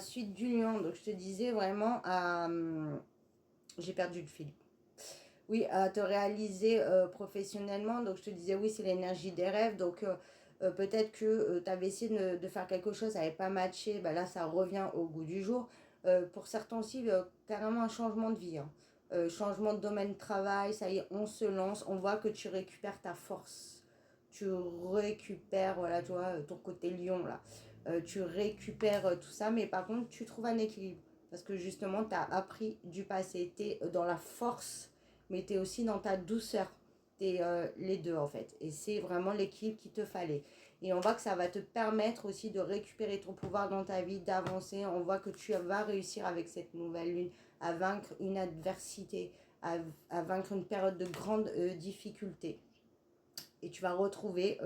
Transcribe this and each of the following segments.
Suite du lion, donc je te disais vraiment à... j'ai perdu le fil. Oui, à te réaliser professionnellement. Donc, je te disais, oui, c'est l'énergie des rêves. Donc, peut-être que tu avais essayé de faire quelque chose, ça n'avait pas matché. Bah, là, ça revient au goût du jour. Pour certains aussi, carrément un changement de vie, hein. Changement de domaine de travail, ça y est, on se lance. On voit que tu récupères ta force. Tu récupères, voilà, tu vois, ton côté lion, là. Tu récupères tout ça, mais par contre, tu trouves un équilibre. Parce que justement, tu as appris du passé. Tu es dans la force, mais tu es aussi dans ta douceur. Tu es les deux, en fait. Et c'est vraiment l'équilibre qu'il te fallait. Et on voit que ça va te permettre aussi de récupérer ton pouvoir dans ta vie, d'avancer. On voit que tu vas réussir avec cette nouvelle lune à vaincre une adversité, à vaincre une période de grande difficulté. Et tu vas retrouver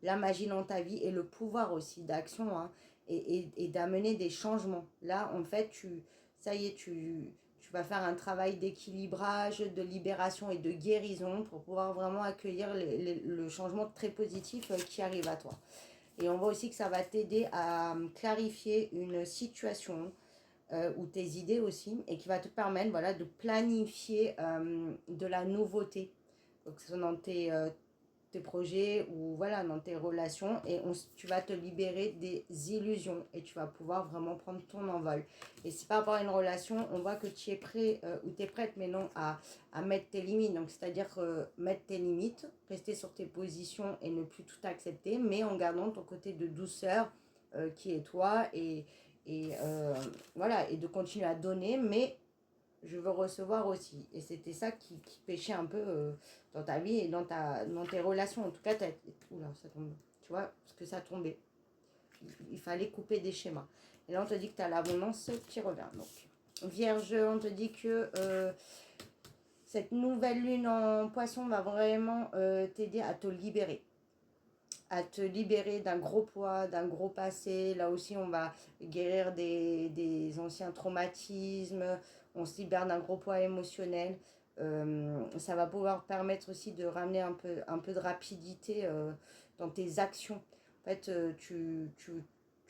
la magie dans ta vie et le pouvoir aussi d'action, hein, et d'amener des changements. Là, en fait, ça y est, tu vas faire un travail d'équilibrage, de libération et de guérison pour pouvoir vraiment accueillir le changement très positif qui arrive à toi. Et on voit aussi que ça va t'aider à clarifier une situation ou tes idées aussi, et qui va te permettre, voilà, de planifier de la nouveauté. Donc, ce sont dans tes projets ou voilà, dans tes relations, et tu vas te libérer des illusions et tu vas pouvoir vraiment prendre ton envol. Et c'est par rapport à une relation, on voit que tu es prêt ou tu es prête, mais non, à mettre tes limites. Donc, c'est-à-dire mettre tes limites, rester sur tes positions et ne plus tout accepter, mais en gardant ton côté de douceur qui est toi, et voilà, et de continuer à donner, mais je veux recevoir aussi. Et c'était ça qui pêchait un peu dans ta vie et dans tes relations. En tout cas, oula, ça tombe. Tu vois, parce que ça tombait. Il fallait couper des schémas. Et là, on te dit que tu as l'abondance qui revient. Donc, Vierge, on te dit que cette nouvelle lune en poisson va vraiment t'aider à te libérer. À te libérer d'un gros poids, d'un gros passé. Là aussi, on va guérir des anciens traumatismes. On se libère d'un gros poids émotionnel. Ça va pouvoir permettre aussi de ramener un peu de rapidité dans tes actions. En fait, tu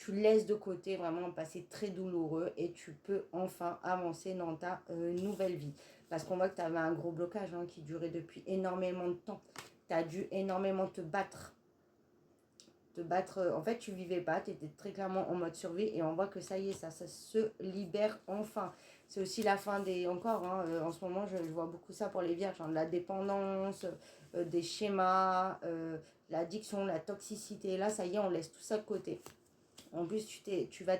laisses de côté vraiment un passé très douloureux et tu peux enfin avancer dans ta nouvelle vie. Parce qu'on voit que tu avais un gros blocage, hein, qui durait depuis énormément de temps. Tu as dû énormément te battre. En fait, tu vivais pas, tu étais très clairement en mode survie, et on voit que ça y est, ça se libère enfin. C'est aussi la fin des, encore, hein, en ce moment, je vois beaucoup ça pour les vierges, hein, de la dépendance, des schémas, l'addiction, la toxicité. Là, ça y est, on laisse tout ça de côté. En plus, tu vas